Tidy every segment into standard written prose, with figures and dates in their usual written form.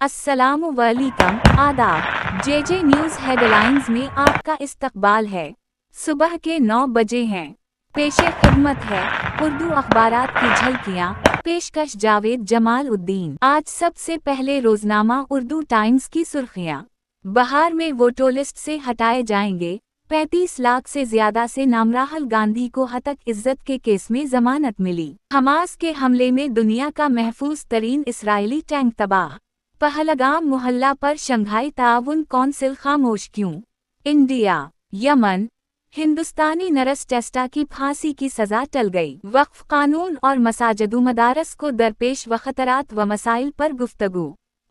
अस्सलामु वालेकुम, आदाब। जेजे न्यूज़ हेडलाइंस में आपका इस्तकबाल है। सुबह के 9 बजे हैं। पेशे खिदमत है उर्दू अखबारात की झलकियाँ। पेशकश जावेद जमाल उद्दीन। आज सबसे पहले रोजनामा उर्दू टाइम्स की सुर्खियाँ। बहार में वोटो लिस्ट से हटाए जाएंगे। 35 लाख से ज्यादा से नाम राहुल गांधी को हतक इज्जत के केस में जमानत मिली। हमास के हमले में दुनिया का महफूज तरीन इस्राएली टैंक तबाह। पहलगाम मोहल्ला पर शंघाई ताउन कौंसिल खामोश क्यों? इंडिया, यमन, हिंदुस्तानी नरस टेस्टा की फांसी की सजा टल गई। वक्फ कानून और मसाजिद मदारस को दरपेश वखतरात व मसाइल पर गुफ्तगू।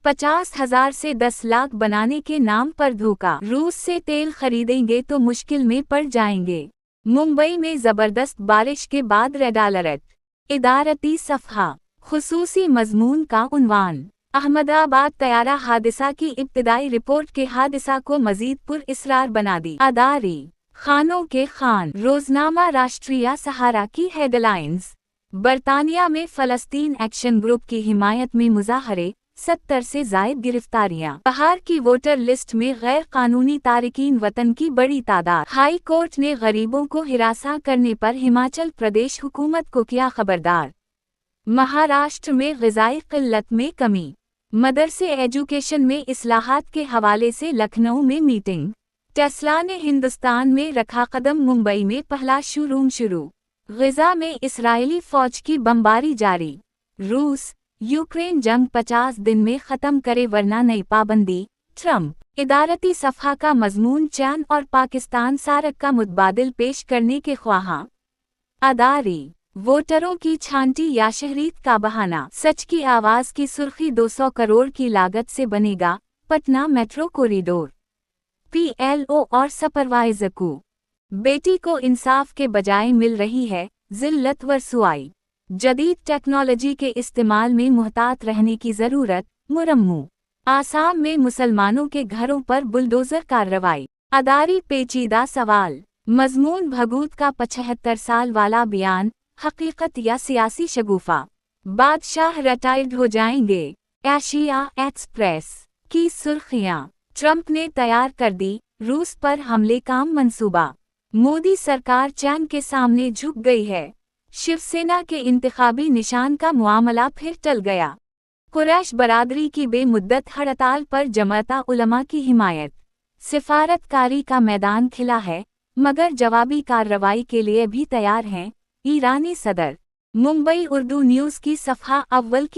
50,000 से 10 लाख बनाने के नाम पर धोखा। रूस से तेल खरीदेंगे तो मुश्किल में पड़ जाएंगे। मुंबई में जबरदस्त बारिश के बाद रेड अलर्ट। इदारती सफ़हा। खुसूसी मजमून का उन्वान। अहमदाबाद तैयारा हादसा की इब्तिदाई रिपोर्ट के हादसा को मजीद पुरइसरार बना दी। अदारी खानों के खान। रोजनामा राष्ट्रीय सहारा की हेडलाइंस। बरतानिया में फलस्तीन एक्शन ग्रुप की हिमायत में मुजाहरे। 70 से जायद गिरफ्तारियां। बहार की वोटर लिस्ट में गैर कानूनी तारिकीन वतन की बड़ी तादाद। हाई कोर्ट ने गरीबों को हिरासा करने पर हिमाचल प्रदेश हुकूमत को किया खबरदार। महाराष्ट्र में ग़िज़ाई क़िल्लत में कमी। मदरसे एजुकेशन में इस्लाहात के हवाले से लखनऊ में मीटिंग। टेस्ला ने हिंदुस्तान में रखा कदम। मुंबई में पहला शोरूम शुरू। ग़ज़ा में इस्राएली फ़ौज की बमबारी जारी। रूस यूक्रेन जंग 50 दिन में ख़त्म करे वरना नई पाबंदी। ट्रंप। इदारती सफ़हा का मज़मून चान और पाकिस्तान सारक का मुतबादिल पेश करने के ख्वाहां। अदारी वोटरों की छांटी या शहरीत का बहाना। सच की आवाज़ की सुर्खी। 200 करोड़ की लागत से बनेगा पटना मेट्रो कॉरिडोर। PLO और सुपरवाइजर को बेटी को इंसाफ के बजाय मिल रही है जिल्लत व रुसवाई। जदीद टेक्नोलॉजी के इस्तेमाल में मुहतात रहने की ज़रूरत। मुरम्मू। आसाम में मुसलमानों के घरों पर बुलडोज़र कार्रवाई। अदारी पेचीदा सवाल। मज़मून भगूत का 75 साल वाला बयान हकीकत या सियासी शगुफा। बादशाह रिटायर्ड हो जाएंगे। एशिया एक्सप्रेस की सुर्खियां। ट्रंप ने तैयार कर दी रूस पर हमले का मंसूबा। मोदी सरकार चान के सामने झुक गई है। शिवसेना के इंतखाबी निशान का मामला फिर टल गया। कुरैश बरादरी की बेमुद्दत हड़ताल पर जमाता उलमा की हिमायत। सिफारतकारी का मैदान खिला है मगर जवाबी कार्रवाई के लिए भी तैयार हैं ईरानी सदर। मुंबई उर्दू न्यूज़ की सफ़हा अव्वल की